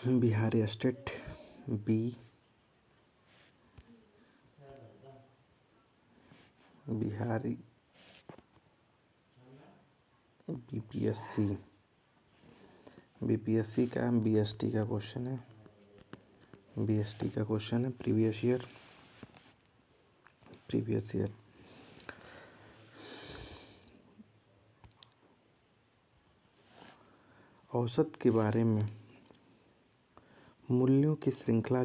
Bihari state, B. Bihari, BPSC. BPSC का BST का question है, बीएसटी का क्वेश्चन है, प्रीवियस ईयर। औसत के बारे में मूल्यों की श्रृंखला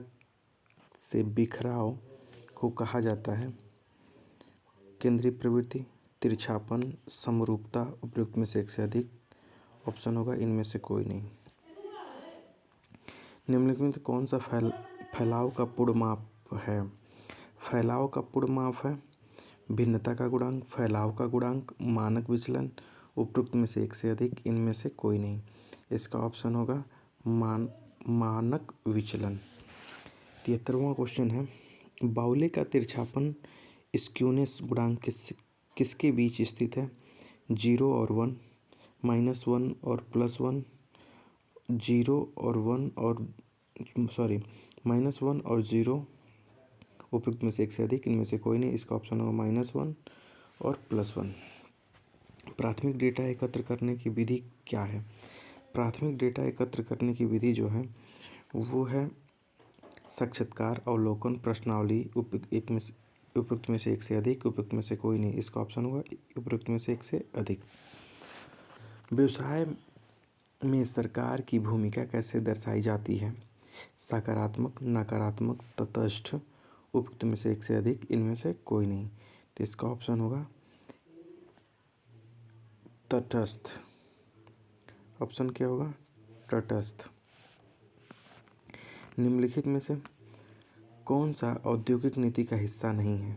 से बिखराव को कहा जाता है। केंद्रीय प्रवृत्ति, तिरछापन, समरूपता, उपयुक्त में से एक से अधिक। ऑप्शन होगा इनमें से कोई नहीं। निम्नलिखित में कौन सा फैलाव का पूर्ण माप है? फैलाव का पूर्ण माप है भिन्नता का गुणांक, फैलाव का गुणांक, मानक विचलन, उपयुक्त में से एक से अधिक, इनमें से कोई नहीं। इसका ऑप्शन होगा मानक विचलन। 73वां क्वेश्चन है, बाउले का तिरछापन स्क्यूनेस गुणांक किसके बीच स्थित है? 0 और 1, -1 और +1, 0 और 1 और -1 और 0, उपयुक्त में से एक से अधिक, इनमें से कोई नहीं। इसका ऑप्शन होगा -1 और +1। प्राथमिक डेटा एकत्र करने की विधि क्या है? प्राथमिक डेटा एकत्र करने की विधि जो है वो है साक्षात्कार, अवलोकन, प्रश्नावली, उपयुक्त में से एक से अधिक, उपयुक्त में से कोई नहीं। इसका ऑप्शन होगा उपयुक्त में से एक से अधिक। व्यवसाय में सरकार की भूमिका कैसे दर्शाई जाती है? सकारात्मक, नकारात्मक, तटस्थ, उपयुक्त में से एक से अधिक, इनमें से कोई नहीं। तो इसका ऑप्शन होगा तटस्थ। ऑप्शन क्या होगा? तटस्थ। निम्नलिखित में से कौन सा औद्योगिक नीति का हिस्सा नहीं है?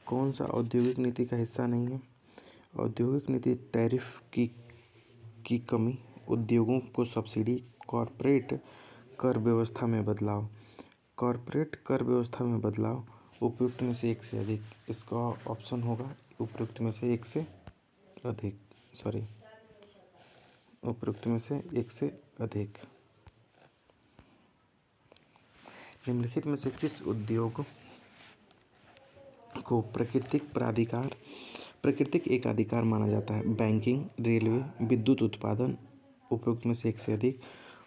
कौन सा औद्योगिक नीति का हिस्सा नहीं है? औद्योगिक नीति टैरिफ की कमी, उद्योगों को सब्सिडी, कॉरपोरेट कर व्यवस्था में बदलाव। कॉरपोरेट कर व्यवस्था में बदलाव, उपयुक्त में से एक से अधिक। इसका ऑप्शन होगा उपयुक्त में से एक से अधिक, उपयुक्त में से एक से अधिक। निम्नलिखित में से किस उद्योग को प्राकृतिक एकाधिकार माना जाता है? बैंकिंग, रेलवे, विद्युत उत्पादन, उपयुक्त में से एक से अधिक,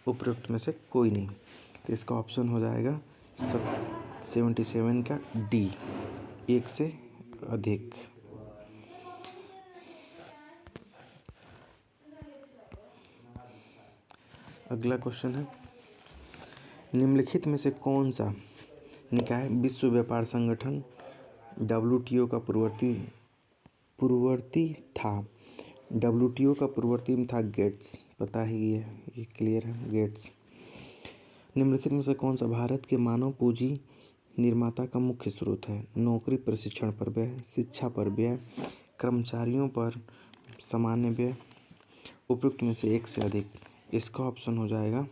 उपयुक्त में से कोई नहीं। तो इसका ऑप्शन हो जाएगा 77 का डी, एक से अधिक। अगला क्वेश्चन है, निम्नलिखित में से कौन सा निकाय विश्व व्यापार संगठन WTO का पूर्ववर्ती था? WTO का पूर्ववर्ती था गेट्स, पता ही है, ये क्लियर है, गेट्स। निम्नलिखित में से कौन सा भारत के मानव पूंजी निर्माता का मुख्य स्रोत है? नौकरी प्रशिक्षण पर व्यय, शिक्षा पर व्यय, कर्मचारियों पर सामान्य व्यय, उपयुक्त में से एक से अधिक। इसका ऑप्शन हो जाएगा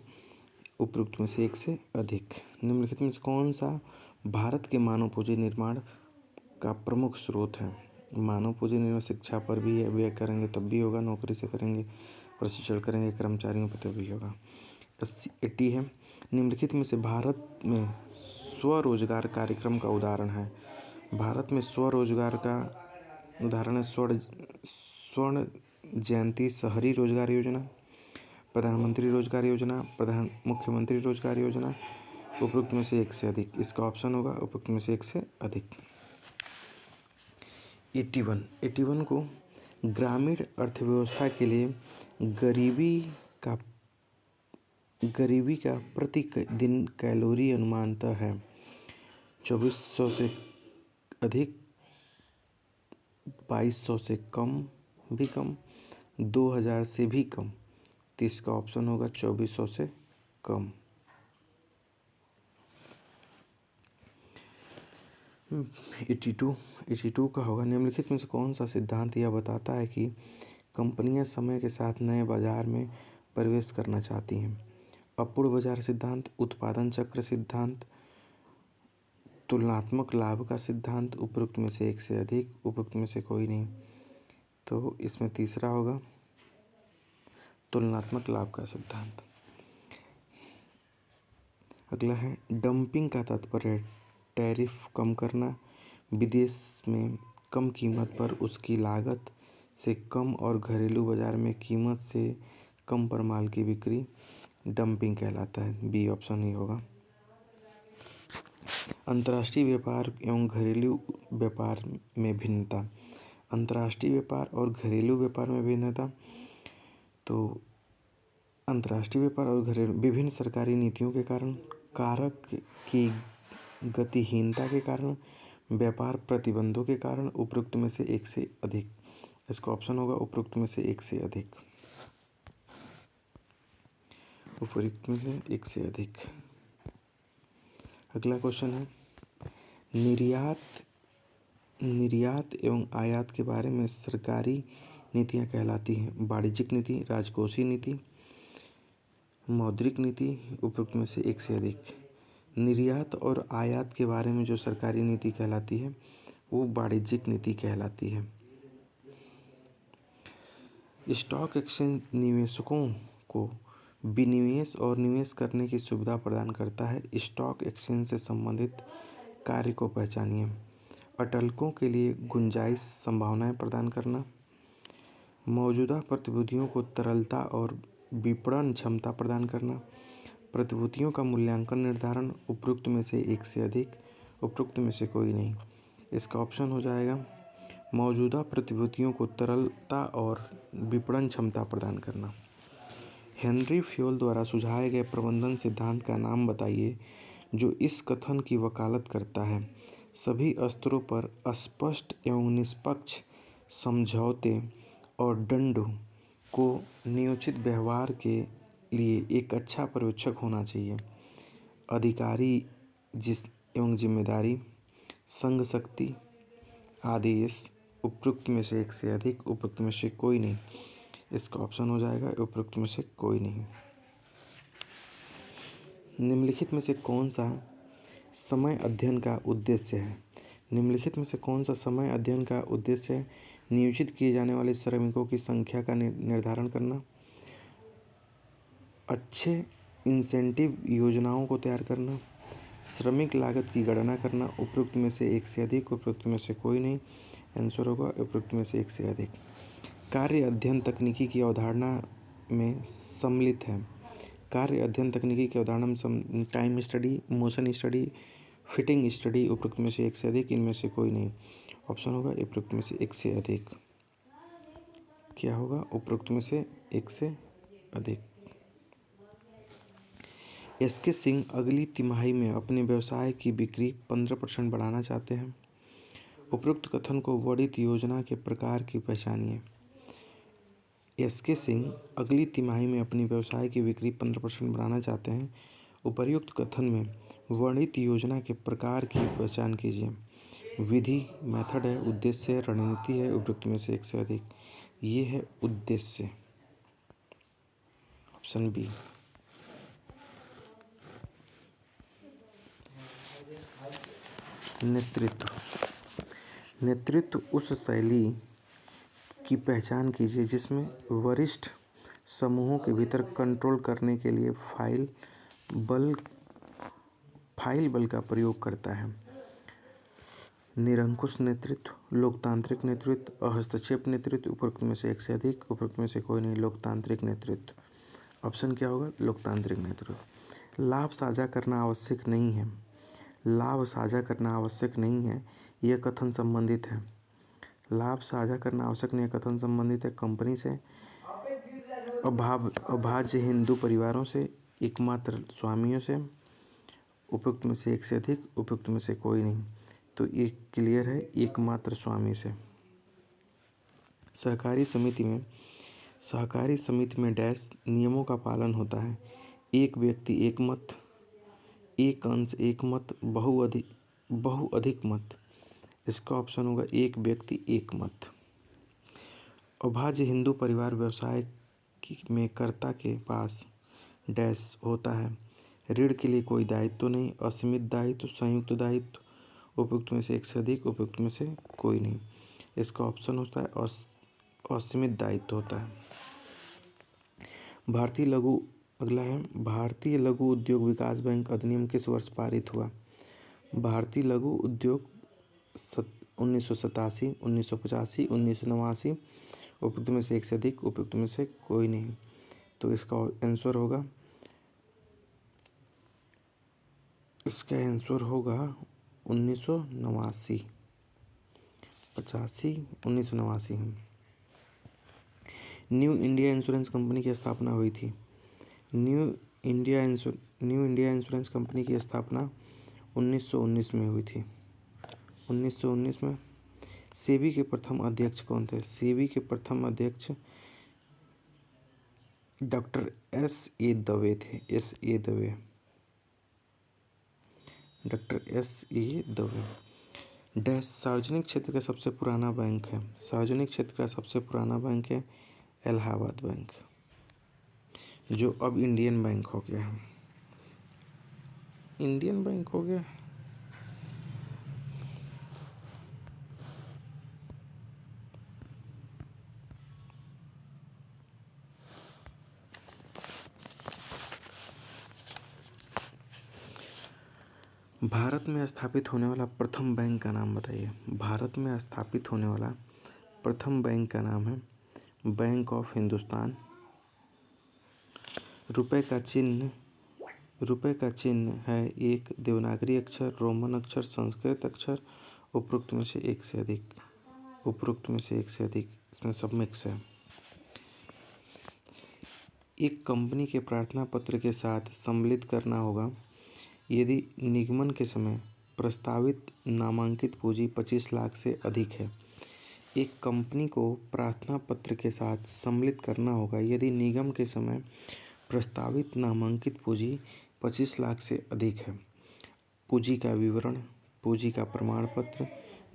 उपयुक्त में से एक से अधिक। निम्नलिखित में से कौन सा भारत के मानव पूंजी निर्माण का प्रमुख स्रोत है? मानव पूंजी निर्माण शिक्षा पर भी व्यय करेंगे तब भी होगा, नौकरी से करेंगे, प्रशिक्षण करेंगे कर्मचारियों पर तब भी होगा। 80 है, निम्नलिखित में से भारत में स्वरोजगार कार्यक्रम का उदाहरण है? भारत में स्वरोजगार का उदाहरण है स्वर्ण जयंती शहरी रोजगार योजना, प्रधानमंत्री रोजगार योजना, मुख्यमंत्री रोजगार योजना, उपयुक्त में से एक से अधिक। इसका ऑप्शन होगा उपयुक्त में से एक से अधिक। 81 को ग्रामीण अर्थव्यवस्था के लिए गरीबी का प्रति दिन कैलोरी अनुमानतः है? 2400 से अधिक, 2200 से भी कम, 2000 से भी कम। तो इसका ऑप्शन होगा 2400 से कम। 82 का होगा, निम्नलिखित में से कौन सा सिद्धांत यह बताता है कि कंपनियां समय के साथ नए बाजार में प्रवेश करना चाहती हैं? अपूर्ण बाजार सिद्धांत, उत्पादन चक्र सिद्धांत, तुलनात्मक लाभ का सिद्धांत, उपयुक्त में से एक से अधिक, उपयुक्त में से कोई नहीं। तो इसमें तीसरा होगा तुलनात्मक लाभ का सिद्धांत। अगला है डंपिंग का तात्पर्य टैरिफ कम करना, विदेश में कम कीमत पर उसकी लागत से कम और घरेलू बाजार में कीमत से कम पर माल की बिक्री डंपिंग कहलाता है। बी ऑप्शन ही होगा। अंतर्राष्ट्रीय व्यापार एवं घरेलू व्यापार में भिन्नता। अंतर्राष्ट्रीय व्यापार और घरेलू व्यापार में भिन्नता। तो अंतर्राष्ट्रीय व्यापार और घरेलू विभिन्न सरकारी नीतियों के कारण, कारक की गतिहीनता के कारण, व्यापार प्रतिबंधों के कारण, उपरोक्त में से एक से अधिक। इसका ऑप्शन होगा उपरोक्त में से एक से अधिक। उपरोक्त में से एक से अधिक। अगला क्वेश्चन है निर्यात एवं आयात के बारे में सरकारी नीतियां कहलाती हैं। वाणिज्यिक नीति, राजकोषीय नीति, मौद्रिक नीति, उपरोक्त में से एक से अधिक। निर्यात और आयात के बारे में जो सरकारी नीति कहलाती है वो वाणिज्यिक नीति कहलाती है। स्टॉक एक्सचेंज निवेशकों को विनिवेश और निवेश करने की सुविधा प्रदान करता है। स्टॉक एक्सचेंज से संबंधित कार्य को पहचानिए। अटकलों के लिए गुंजाइश संभावनाएं प्रदान करना, मौजूदा प्रतिभूतियों को तरलता और विपणन क्षमता प्रदान करना, प्रतिभूतियों का मूल्यांकन निर्धारण। उपरोक्त में से एक से अधिक, उपरोक्त में से कोई नहीं। इसका ऑप्शन हो जाएगा मौजूदा प्रतिभूतियों को तरलता और विपणन क्षमता प्रदान करना। हेनरी फ्योल द्वारा सुझाए गए प्रबंधन सिद्धांत का नाम बताइए जो इस कथन की वकालत करता है, सभी स्तरों पर स्पष्ट एवं निष्पक्ष समझौते और दंड को नियोजित व्यवहार के लिए एक अच्छा पर्यवेक्षक होना चाहिए। अधिकारी एवं जिम्मेदारी, संघ शक्ति, आदेश। उपरोक्त में से एक से अधिक, उपरोक्त में से कोई नहीं। इसका ऑप्शन हो जाएगा उपरोक्त में से कोई नहीं। निम्नलिखित में से कौन सा समय अध्ययन का उद्देश्य है? निम्नलिखित में से कौन सा समय अध्ययन का उद्देश्य है? नियोजित किए जाने वाले श्रमिकों की संख्या का निर्धारण करना, अच्छे इंसेंटिव योजनाओं को तैयार करना, श्रमिक लागत की गणना करना। उपरोक्त में से एक से अधिक, उपरोक्त में से कोई नहीं। आंसर होगा उपरोक्त में से एक से अधिक। कार्य अध्ययन तकनीकी की अवधारणा में सम्मिलित है। कार्य अध्ययन तकनीकी की अवधारणा में time study, motion study, fitting study. उपरोक्त में से एक से अधिक, इनमें से कोई नहीं। ऑप्शन होगा उपरोक्त में से एक से अधिक। क्या होगा? उपरोक्त में से एक से अधिक। एसके सिंह अगली तिमाही में अपने व्यवसाय की बिक्री 15% बढ़ाना चाहते हैं। उपरोक्त कथन को वर्णित योजना के प्रकार की पहचानिए। एसके सिंह अगली तिमाही में अपनी व्यवसाय की बिक्री 15% बढ़ाना चाहते हैं। उपर्युक्त कथन में वर्णित योजना के प्रकार की पहचान कीजिए। विधि मेथड है, उद्देश्य है, रणनीति है। उपरोक्त में से एक से अधिक। ये है उद्देश्य, ऑप्शन बी। नेतृत्व उस शैली की पहचान कीजिए जिसमें वरिष्ठ समूहों के भीतर कंट्रोल करने के लिए फाइल बल का प्रयोग करता है। निरंकुश नेतृत्व, लोकतांत्रिक नेतृत्व, हस्तक्षेप नेतृत्व। उपरोक्त में से एक से अधिक, उपरोक्त में से कोई नहीं। लोकतांत्रिक नेतृत्व। ऑप्शन क्या होगा? लोकतांत्रिक नेतृत्व। लाभ साझा करना आवश्यक नहीं है। लाभ साझा करना आवश्यक नहीं है, यह कथन संबंधित है। लाभ साझा करना आवश्यक नहीं है कथन संबंधित है कंपनी से, अभाज्य हिंदू परिवारों से, एकमात्र स्वामियों से। उपरोक्त में से एक से अधिक, उपरोक्त में से कोई नहीं। तो ये क्लियर है, एकमात्र स्वामी से। सहकारी समिति में डैश नियमों का पालन होता है। एक व्यक्ति एक मत, एक अंश एक मत, बहुअधिक मत। इसका ऑप्शन होगा एक व्यक्ति एक मत। अभाज्य हिंदू परिवार व्यवसाय में कर्ता के पास डैश होता है। ऋण के लिए कोई दायित्व नहीं, असीमित दायित्व, संयुक्त दायित्व। उपयुक्त में से एक से अधिक, उपयुक्त में से कोई नहीं। इसका ऑप्शन होता है असीमित दायित्व होता है। भारतीय लघु अगला है भारतीय लघु उद्योग विकास बैंक अधिनियम किस वर्ष पारित हुआ? भारतीय लघु उद्योग 1987, 1985, 1989, उपयुक्त में से एक से अधिक, उपयुक्त में से कोई नहीं। तो इसका आंसर होगा 1989, 85, 1989। न्यू इंडिया इंश्योरेंस कंपनी की स्थापना हुई थी। न्यू इंडिया इंश्योरेंस कंपनी की स्थापना 1919 में हुई थी। 1919 में। सेबी के प्रथम अध्यक्ष कौन थे? सेबी के प्रथम अध्यक्ष डॉक्टर S.A. दवे थे। S.A. Dave, doctor S.A. Dave. Dash सार्वजनिक क्षेत्र का सबसे पुराना बैंक है। सार्वजनिक क्षेत्र का सबसे पुराना बैंक है इलाहाबाद बैंक, जो अब इंडियन बैंक हो गया है। इंडियन बैंक हो गया। भारत में स्थापित होने वाला प्रथम बैंक का नाम बताइए। भारत में स्थापित होने वाला प्रथम बैंक का नाम है बैंक ऑफ हिंदुस्तान। रुपए का चिन्ह है एक देवनागरी अक्षर, रोमन अक्षर, संस्कृत अक्षर, उपरोक्त में से एक से अधिक। उपरोक्त में से एक से अधिक, इसमें सब मिक्स है। एक कंपनी के प्रार्थना पत्र के साथ सम्मिलित करना होगा यदि निगमन के समय प्रस्तावित नामांकित पूंजी 25 लाख से अधिक है। एक कंपनी को प्रार्थना पत्र के साथ सम्मिलित करना होगा यदि निगम के समय प्रस्तावित नामांकित पूंजी 25 लाख से अधिक है। पूंजी का विवरण, पूंजी का प्रमाण पत्र,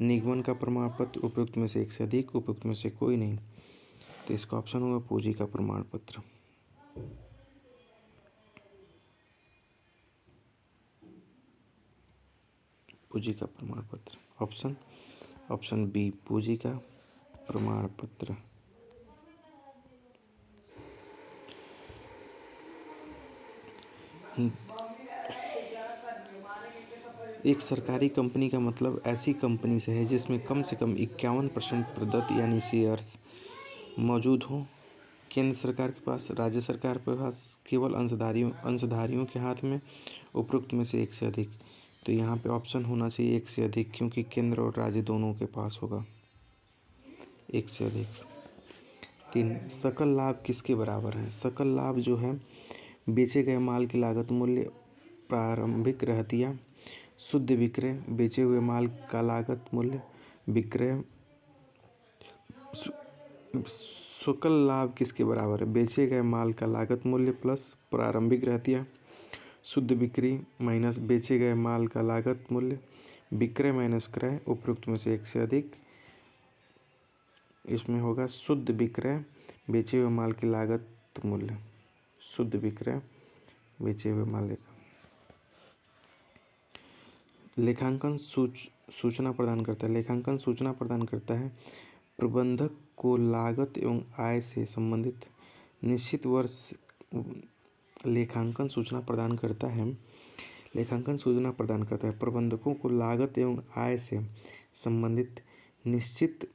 निगमन का प्रमाण पत्र, उपयुक्त में से एक से अधिक, उपयुक्त में से कोई नहीं। तो इसका ऑप्शन होगा पूंजी का प्रमाण पत्र। पूंजी का प्रमाण पत्र, ऑप्शन बी, पूंजी का प्रमाण पत्र। एक सरकारी कंपनी का मतलब ऐसी कंपनी से है जिसमें कम से कम 51% प्रदत्त यानी शेयर्स मौजूद हों। केंद्र सरकार के पास, राज्य सरकार के पास, केवल अंशधारियों के हाथ में, उपरोक्त में से एक से अधिक। तो यहाँ पे ऑप्शन होना चाहिए एक से अधिक, क्योंकि केंद्र और राज्य दोनों के पास होगा एक से अधिक। 3, सकल लाभ किसके बराबर है? सकल लाभ जो है बेचे गए माल की लागत मूल्य, प्रारंभिक रहतिया, शुद्ध विक्रय, बेचे हुए माल का लागत मूल्य, विक्रय। सकल लाभ किसके बराबर है? बेचे गए माल का लागत मूल्य प्लस प्रारंभिक रहतिया, शुद्ध बिक्री माइनस बेचे गए माल का लागत मूल्य, विक्रय माइनस क्रय, उपरोक्त में से एक से अधिक। इसमें होगा शुद्ध विक्रय, बेचे हुए माल की लागत मूल्य, शुद्ध विक्रय, बेचे हुए माल का। लेखांकन सूचना प्रदान करता है। लेखांकन सूचना प्रदान करता है प्रबंधक को लागत एवं आय से संबंधित निश्चित वर्ष। लेखांकन सूचना प्रदान करता है प्रबंधकों को लागत एवं आय से संबंधित निश्चित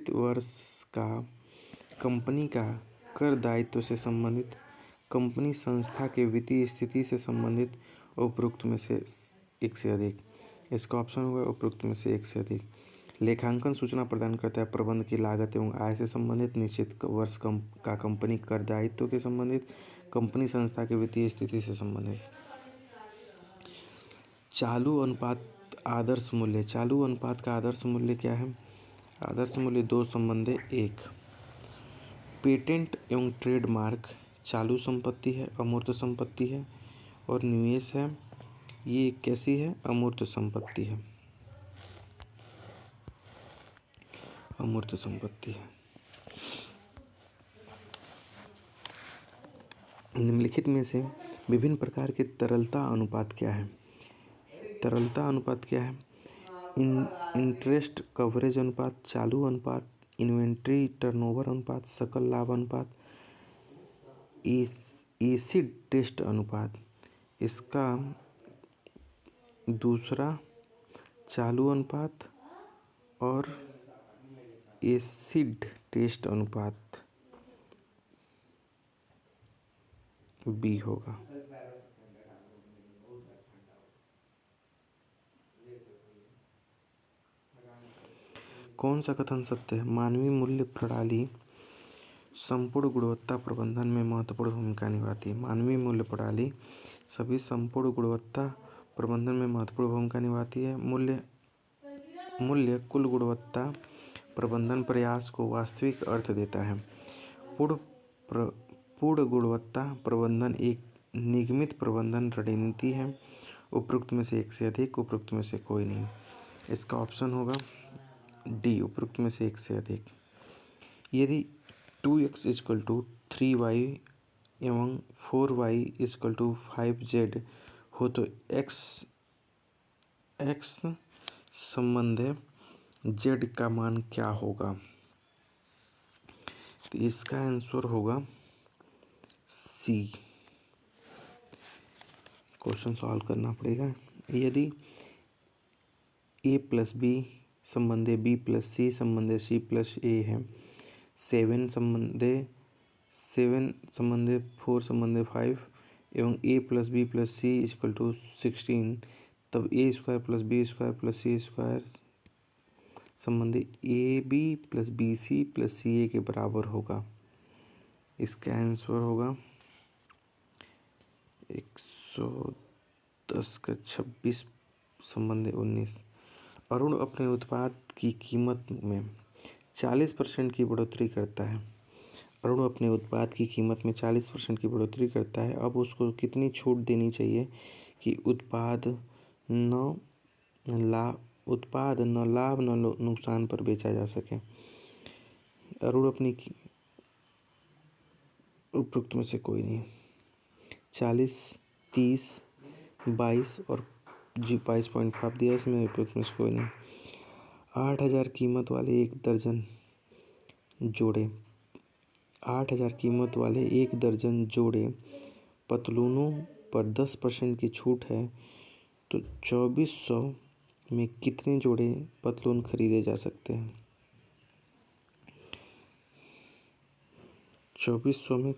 वर्ष का कंपनी का कर दायित्व से संबंधित, कंपनी संस्था के वित्तीय स्थिति से संबंधित, उपरोक्त में से एक से अधिक। इसका ऑप्शन होगा उपरोक्त में से एक से अधिक। लेखांकन सूचना प्रदान करता है प्रबंध की लागत एवं आय से संबंधित, निश्चित वर्ष का कंपनी कर दायित्व के संबंधित, कंपनी संस्था के वित्तीय स्थिति से संबंधित। चालू अनुपात आदर्श मूल्य। चालू अनुपात का आदर्श मूल्य क्या है? आदर्श मूल्य 2:1। पेटेंट एवं ट्रेडमार्क चालू संपत्ति है, अमूर्त संपत्ति है, और निवेश है, ये कैसी है? अमूर्त संपत्ति है, अमूर्त संपत्ति है। निम्नलिखित में से विभिन्न प्रकार के तरलता अनुपात क्या है? तरलता अनुपात क्या है? इंटरेस्ट कवरेज अनुपात, चालू अनुपात, इन्वेंट्री टर्नओवर अनुपात, सकल लाभ अनुपात, एसिड टेस्ट अनुपात, इसका दूसरा चालू अनुपात और एसिड टेस्ट अनुपात बी होगा। कौन सा कथन सत्य है? मानवीय मूल्य प्रणाली संपूर्ण गुणवत्ता प्रबंधन में महत्वपूर्ण भूमिका निभाती है। मानवीय मूल्य प्रणाली सभी संपूर्ण गुणवत्ता प्रबंधन में महत्वपूर्ण भूमिका निभाती है। मूल्य कुल गुणवत्ता प्रबंधन प्रयास को वास्तविक अर्थ देता है। पूर्ण गुणवत्ता प्रबंधन एक निगमित प्रबंधन रणनीति है। उपरोक्त में से एक से अधिक, उपरोक्त में से कोई नहीं। इसका ऑप्शन होगा डी, उपरोक्त में से एक से अधिक। यदि 2x = 3y एवं 4y = 5z हो तो x संबंध z का मान क्या होगा? तो इसका आंसर होगा सी। क्वेश्चन सॉल्व करना पड़ेगा। यदि a + b संबंधे b + c संबंधे c + a है, 7 संबंधे 4 संबंधे 5 एवं a + b + c = 16, तब a² + b² + c² संबंधी ab + bc + ca के बराबर होगा। इसका आंसर होगा 110 का 26 संबंधी 19। अरुण अपने उत्पाद की कीमत में 40% की बढ़ोतरी करता है। अरुण अपने उत्पाद की कीमत में 40% की बढ़ोतरी करता है। अब उसको कितनी छूट देनी चाहिए कि उत्पाद न लाभ न नुकसान पर बेचा जा सके? अरुण अपनी उपरोक्त में से कोई नहीं। 40, 30, 22 और 22.5 दिया, इसमें उपरोक्त में से कोई नहीं। 8,000 कीमत वाले 1 दर्जन जोड़े 8,000 कीमत वाले 1 दर्जन जोड़े पतलूनों पर 10% की छूट है, तो 2400 में कितने जोड़े पतलून खरीदे जा सकते हैं? 2400 में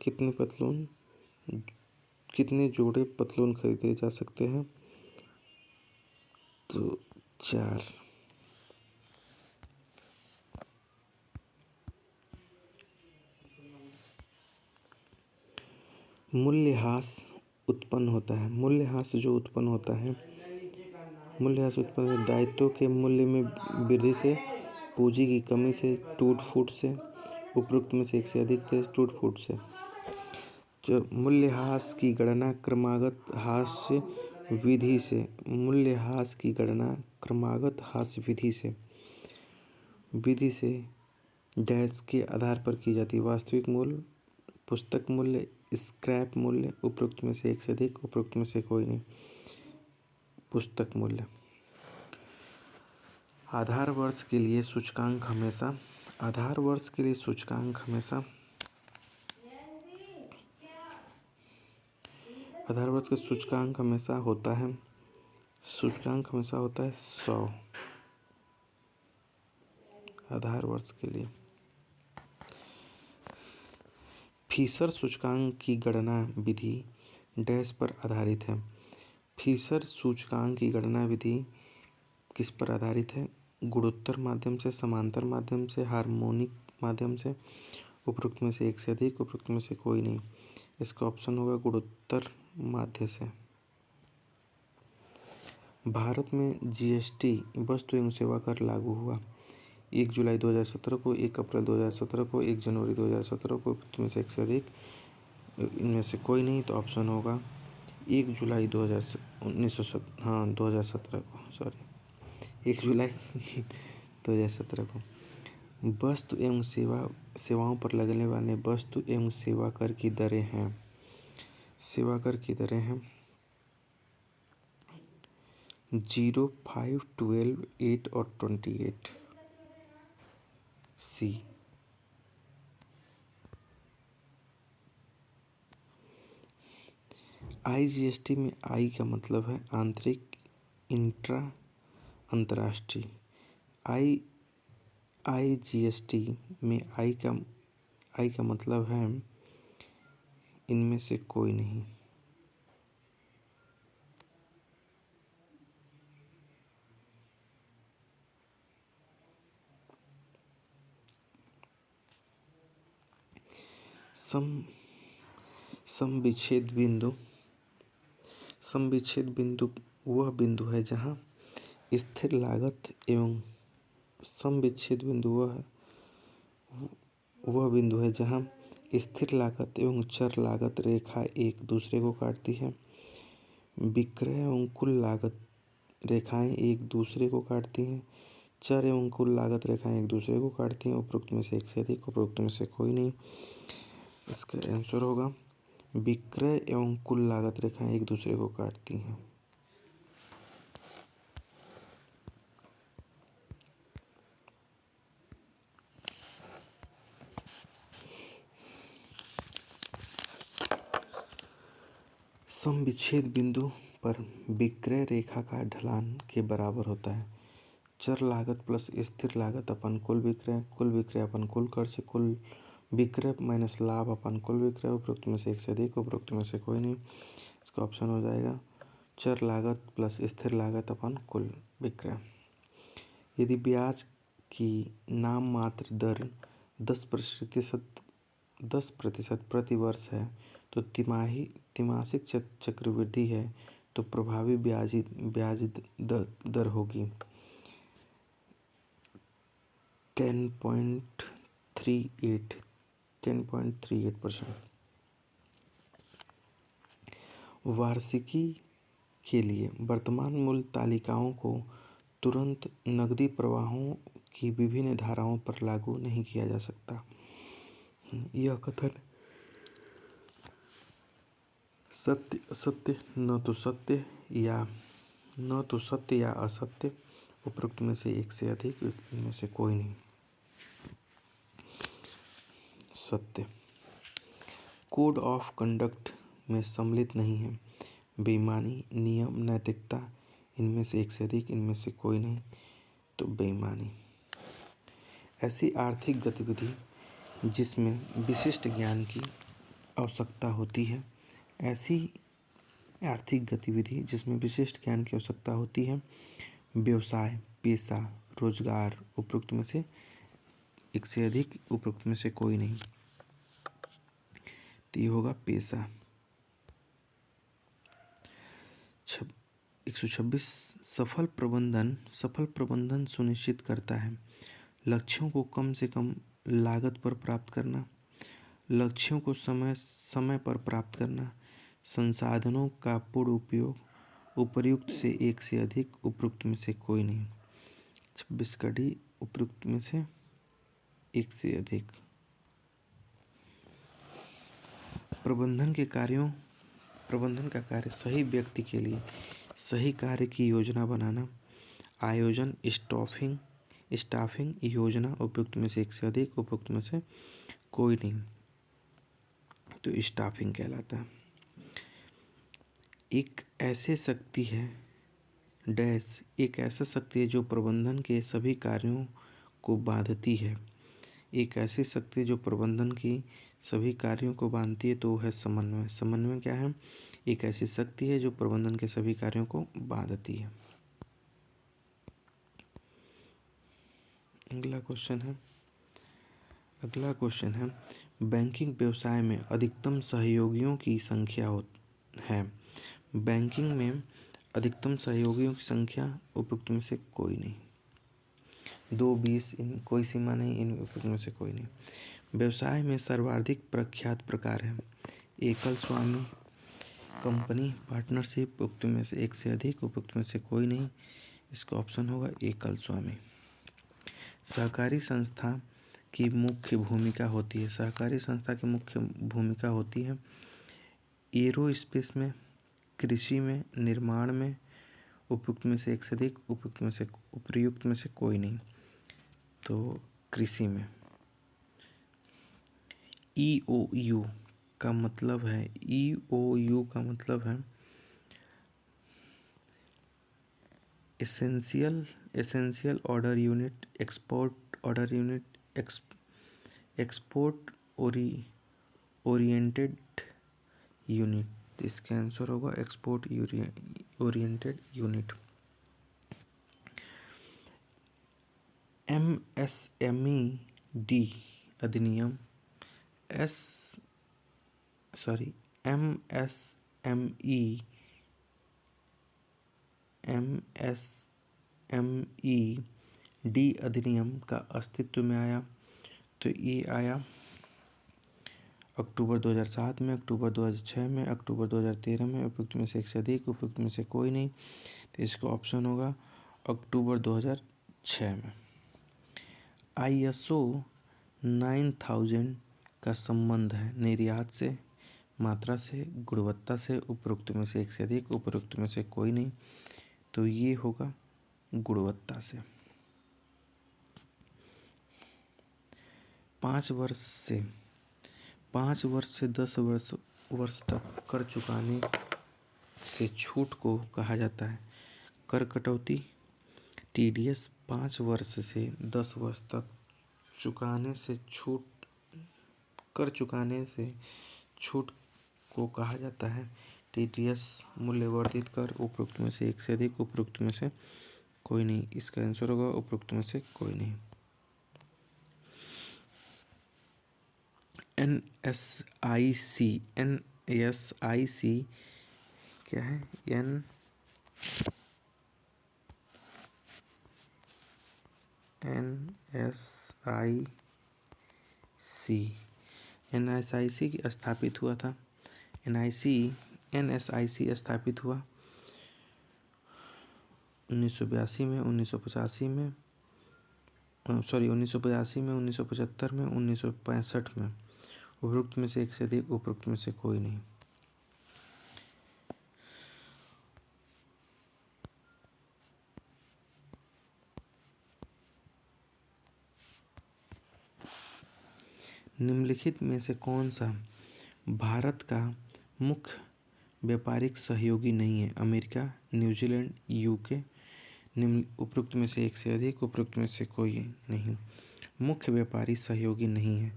कितने जोड़े पतलून खरीदे जा सकते हैं? तो 4। मूल्यह्रास उत्पन्न होता है। मूल्यह्रास उत्पन्न होता है दायित्वों के मूल्य में वृद्धि से, पूंजी की कमी से, टूट फूट से, उपरोक्त में से एक से अधिक थे, टूट फूट से। जो मूल्यह्रास की गणना क्रमागत ह्रास विधि से, मूल्यह्रास की गणना क्रमागत ह्रास विधि से डैश के आधार पर की जाती है। वास्तविक मूल्य, पुस्तक मूल्य, स्क्रैप मूल्य, उपरोक्त में से एक से अधिक, उपरोक्त में से कोई नहीं। पुस्तक मूल्य। आधार वर्ष के लिए सूचकांक हमेशा आधार वर्ष के लिए सूचकांक हमेशा आधार वर्ष का सूचकांक हमेशा होता है 100 आधार वर्ष के लिए। फिशर सूचकांक की गणना विधि डैश पर आधारित है। फिशर सूचकांक की गणना विधि किस पर आधारित है? गुणोत्तर माध्यम से, समांतर माध्यम से, हार्मोनिक माध्यम से, उपरोक्त में से एक से अधिक, उपरोक्त में से कोई नहीं। इसका ऑप्शन होगा गुणोत्तर माध्य से। भारत में जीएसटी वस्तु एवं सेवा कर लागू हुआ 1 जुलाई 2017 को, 1 अप्रैल 2017 को, 1 जनवरी 2017 को, उपरोक्त में से एक से अधिक, इनमें से कोई नहीं। तो ऑप्शन होगा 1 जुलाई 2017 को, सॉरी 1 जुलाई 2017 को। वस्तु एवं सेवाओं पर लगने वाले वस्तु एवं सेवा कर की दरें हैं 0, 5, 12, 8 और 28। IGST में आई का मतलब है आंतरिक, इंट्रा, अंतर्राष्ट्रीय। IGST में आई का मतलब है इनमें से कोई नहीं। समविच्छेद बिंदु वह बिंदु है जहाँ स्थिर लागत एवं समविच्छेद बिंदु वह बिंदु है जहाँ स्थिर लागत एवं चर लागत रेखा एक दूसरे को काटती है। विक्रय एवं कुल लागत रेखाएं एक दूसरे को काटती हैं। चर एवं कुल लागत रेखाएं एक दूसरे को काटती हैं। उपरोक्त में से एक से अधिक, उपरोक्त में से कोई नहीं। इसका आंसर होगा विक्रय एवं कुल लागत रेखाएं एक दूसरे को काटती हैं। समविच्छेद बिंदु पर विक्रय रेखा का ढलान के बराबर होता है चर लागत प्लस स्थिर लागत अपन कुल विक्रय अपन कुल खर्च, कुल विक्रय माइनस लाभ अपन कुल विक्रय। उपरोक्त में से एक से अधिक, उपरोक्त में से कोई नहीं। इसका ऑप्शन हो जाएगा चर लागत प्लस स्थिर लागत अपन कुल विक्रय। यदि ब्याज की नाम मात्र दर 10% प्रति वर्ष है तो तिमासिक चक्रवृद्धि है तो प्रभावी ब्याज दर होगी 10.38%। वार्षिकी के लिए वर्तमान मूल्य तालिकाओं को तुरंत नकदी प्रवाहों की विभिन्न धाराओं पर लागू नहीं किया जा सकता। यह कथन सत्य असत्य न तो सत्य या असत्य। उपरोक्त में से एक से अधिक, में से कोई नहीं। सत्य। कोड ऑफ कंडक्ट में सम्मिलित नहीं है। बेईमानी, नियम, नैतिकता, इनमें से एक से अधिक, इनमें से कोई नहीं। तो बेईमानी। ऐसी आर्थिक गतिविधि जिसमें विशिष्ट ज्ञान की आवश्यकता होती है। ऐसी आर्थिक गतिविधि जिसमें विशिष्ट ज्ञान की आवश्यकता होती है। व्यवसाय, पेशा, रोजगार। उपरोक्त में से एक से अधिक, उपरोक्त में से कोई नहीं। तो ये होगा पेशा। 126 सफल प्रबंधन सुनिश्चित करता है लक्ष्यों को कम से कम लागत पर प्राप्त करना, लक्ष्यों को समय पर प्राप्त करना, संसाधनों का पूर्ण उपयोग, उपर्युक्त से एक से अधिक, उपरोक्त में से कोई नहीं। 26 का डी, उपरोक्त में से एक से अधिक। प्रबंधन का कार्य सही व्यक्ति के लिए सही कार्य की योजना बनाना, आयोजन, स्टाफिंग योजना। उपयुक्त में से एक से अधिक, उपयुक्त में से कोई नहीं। तो स्टाफिंग कहलाता है। एक ऐसी शक्ति है जो प्रबंधन के सभी कार्यों को बांधती है। एक ऐसी शक्ति जो प्रबंधन की सभी कार्यों को बांधती है तो वो है समन्वय। समन्वय क्या है? एक ऐसी शक्ति है जो प्रबंधन के सभी कार्यों को बांधती है। अगला क्वेश्चन है बैंकिंग व्यवसाय में अधिकतम सहयोगियों की संख्या है। बैंकिंग में अधिकतम सहयोगियों की संख्या, उपयुक्त में से कोई नहीं। 2, 20, इन कोई सीमा नहीं, इन उपयुक्त में से कोई नहीं। व्यवसाय में सर्वाधिक प्रख्यात प्रकार है एकल स्वामी, कंपनी, पार्टनरशिप। उपयुक्त में से एक से अधिक, उपयुक्त में से कोई नहीं। इसका ऑप्शन होगा एकल स्वामी। सहकारी संस्था की मुख्य भूमिका होती है एरोस्पेस में, कृषि में, निर्माण में। उपयुक्त में से एक से अधिक, उपयुक्त में से कोई नहीं। तो कृषि में। EOU का मतलब है, EOU का मतलब है essential order unit, export order unit, export oriented unit. इसका आंसर होगा एक्सपोर्ट ओरिएंटेड यूनिट। MSMED अधिनियम MSMED अधिनियम का अस्तित्व में आया तो ये आया अक्टूबर 2007 में, अक्टूबर 2006 में, अक्टूबर 2013 में। उपयुक्त में से एक से अधिक, उपयुक्त में से कोई नहीं, तो इसका ऑप्शन होगा अक्टूबर 2006 में। ISO 9000 का संबंध है निर्यात से, मात्रा से, गुणवत्ता से। उपयुक्त में से एक से अधिक, उपयुक्त में से कोई नहीं, तो ये होगा गुणवत्ता से। 5 वर्ष से 10 वर्ष तक कर चुकाने से छूट को कहा जाता है कर कटौती। TDS 5 वर्ष से 10 वर्ष तक कर चुकाने से छूट को कहा जाता है TDS मूल्यवर्धित कर। उपयुक्त में से एक से अधिक, उपयुक्त में से कोई नहीं, इसका आंसर होगा उपयुक्त में से कोई नहीं। NSIC क्या है? NSIC स्थापित हुआ था। NSIC स्थापित हुआ 1982 में, 1985 में, 1985 में, 1975 में, 1965 में। उपयुक्त में से एक से अधिक, उपयुक्त में से कोई नहीं। निम्नलिखित में से कौन सा भारत का मुख्य व्यापारिक सहयोगी नहीं है? America, New Zealand, UK। उपयुक्त में से एक से अधिक, उपयुक्त में से कोई नहीं। मुख्य व्यापारी सहयोगी नहीं है,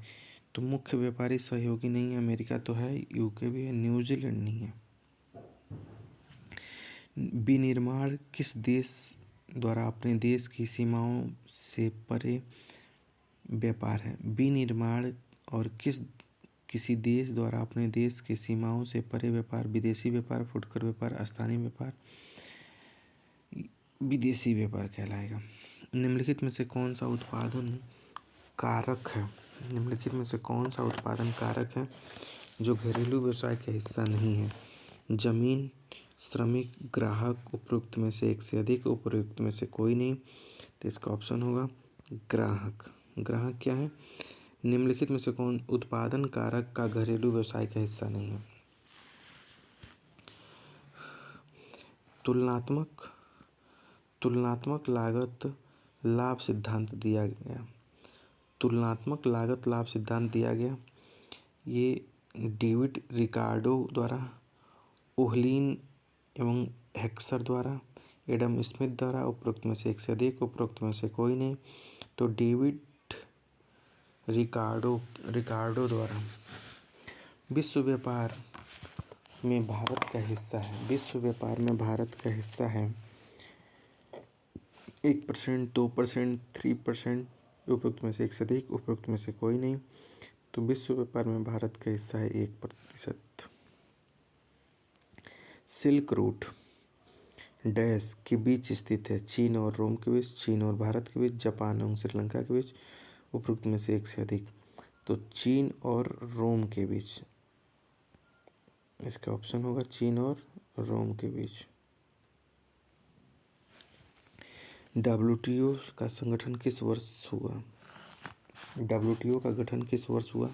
तो मुख्य व्यापारी सहयोगी नहीं है। अमेरिका तो है, UK भी है, न्यूजीलैंड नहीं है। विनिर्माण किस देश द्वारा अपने देश की सीमाओं से परे व्यापार है? विनिर्माण और किसी देश द्वारा अपने देश की सीमाओं से परे व्यापार विदेशी व्यापार, फुटकर व्यापार, स्थानीय व्यापार, विदेशी व्यापार कहलाएगा। निम्नलिखित में से कौन सा उत्पादन कारक है? निम्नलिखित में से कौन सा उत्पादन कारक है जो घरेलू व्यवसाय का हिस्सा नहीं है? जमीन, श्रमिक, ग्राहक। उपयुक्त में से एक से अधिक, उपयुक्त में से कोई नहीं, तो इसका ऑप्शन होगा ग्राहक। ग्राहक क्या है? निम्नलिखित में से कौन उत्पादन कारक का घरेलू व्यवसाय का हिस्सा नहीं है? तुलनात्मक लागत लाभ सिद्धांत दिया गया। तुलनात्मक लागत लाभ सिद्धांत दिया गया। ये डेविड रिकार्डो द्वारा, ओहलीन एवं हेक्सर द्वारा, एडम स्मिथ द्वारा। उपयुक्त में से एक से अधिक, उपयुक्त में से कोई नहीं, तो डेविड रिकार्डो द्वारा। विश्व व्यापार में भारत का हिस्सा है। विश्व व्यापार में भारत का हिस्सा है 1%, 2%, 3%। उपयुक्त में से एक से अधिक, उपयुक्त में से कोई नहीं, तो विश्व व्यापार में भारत का हिस्सा है 1%। सिल्क रूट डैश के बीच स्थित है? चीन और रोम के बीच, चीन और भारत के बीच, जापान एवं श्रीलंका के बीच। उपयुक्त में से एक से अधिक, तो चीन और रोम के बीच। इसका ऑप्शन होगा चीन और रोम के बीच। WTO का संगठन किस वर्ष हुआ? WTO का गठन किस वर्ष हुआ?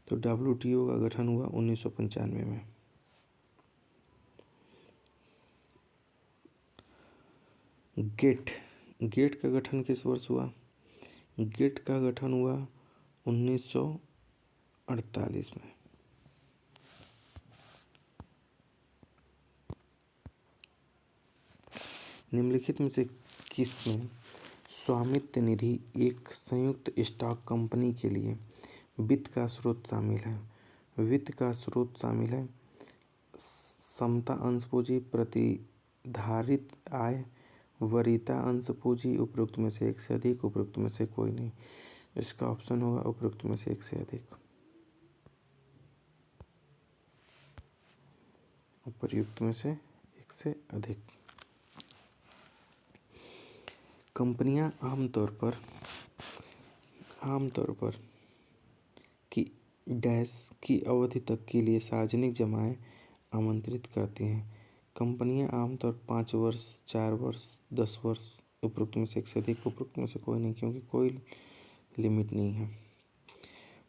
तो WTO का गठन हुआ 1995 में। गेट का गठन किस वर्ष हुआ? गेट का गठन हुआ 1948 में। निम्नलिखित में से किसमें स्वामित्व निधि एक संयुक्त स्टॉक कंपनी के लिए वित्त का स्रोत शामिल है? वित्त का स्रोत शामिल है समता अंश पूंजी, प्रतिधारित आय, वरीयता अंश पूंजी। उपरोक्त में से एक से अधिक, उपरोक्त में से कोई नहीं। इसका ऑप्शन होगा उपरोक्त में से एक से अधिक। उपर्युक्त में से एक से अधिक। कंपनियां आमतौर पर की डैश की अवधि तक के लिए सार्वजनिक जमाएं आमंत्रित करती हैं। कंपनियां आमतौर 5 वर्ष, 4 वर्ष, 10 वर्ष। उपरोक्त में से एक से अधिक, उपरोक्त में से कोई नहीं, क्योंकि कोई लिमिट नहीं है।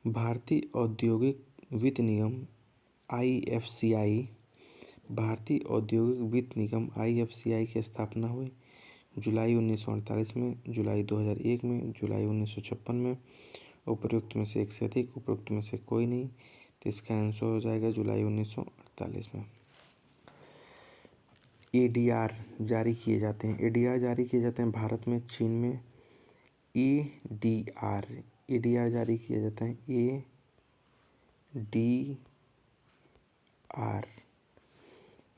भारतीय औद्योगिक वित्त निगम IFCI, भारतीय औद्योगिक वित्त निगम IFCI की स्थापना हुई जुलाई 1948 में, जुलाई 2001 में, जुलाई 1956 में। उपरोक्त में से एक से अधिक, उपरोक्त में से कोई नहीं, तो इसका आंसर हो जाएगा जुलाई 1948 में। ADR जारी किए जाते हैं। ADR जारी किए जाते हैं भारत में, चीन में। ADR जारी किए जाते हैं।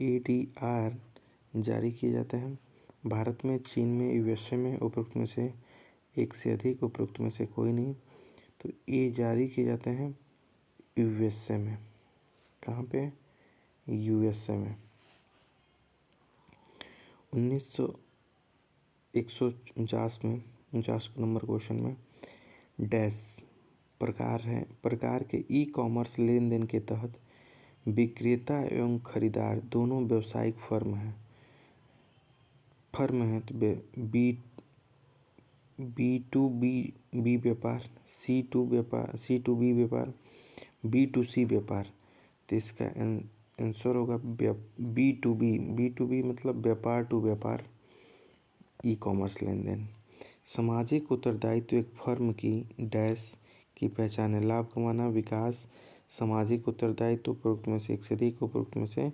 ADR जारी किए जाते हैं भारत में, चीन में, USA में। उपरोक्त में से एक से अधिक, उपरोक्त में से कोई नहीं, तो ये जारी किए जाते हैं USA में। कहाँ पे? USA में। 149 में 49 नंबर क्वेश्चन में डैश प्रकार के ई-कॉमर्स लेन देन के तहत विक्रेता एवं खरीदार दोनों व्यावसायिक फर्म हैं। तो B2B व्यापार, C2B व्यापार, B2C व्यापार। तो इसका आंसर होगा B2B मतलब व्यापार टू व्यापार ई-कॉमर्स लेन देन। सामाजिक उत्तरदायित्व एक फर्म की डैश की पहचान है। लाभ कमाना, विकास, सामाजिक उत्तरदायित्व। उपरोक्त में से एक से अधिक, उपरोक्त में से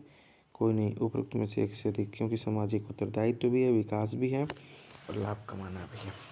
कोई नहीं, उपरोक्त में से एक से अधिक, क्योंकि सामाजिक उत्तरदायित्व भी है, विकास भी है और लाभ कमाना भी है।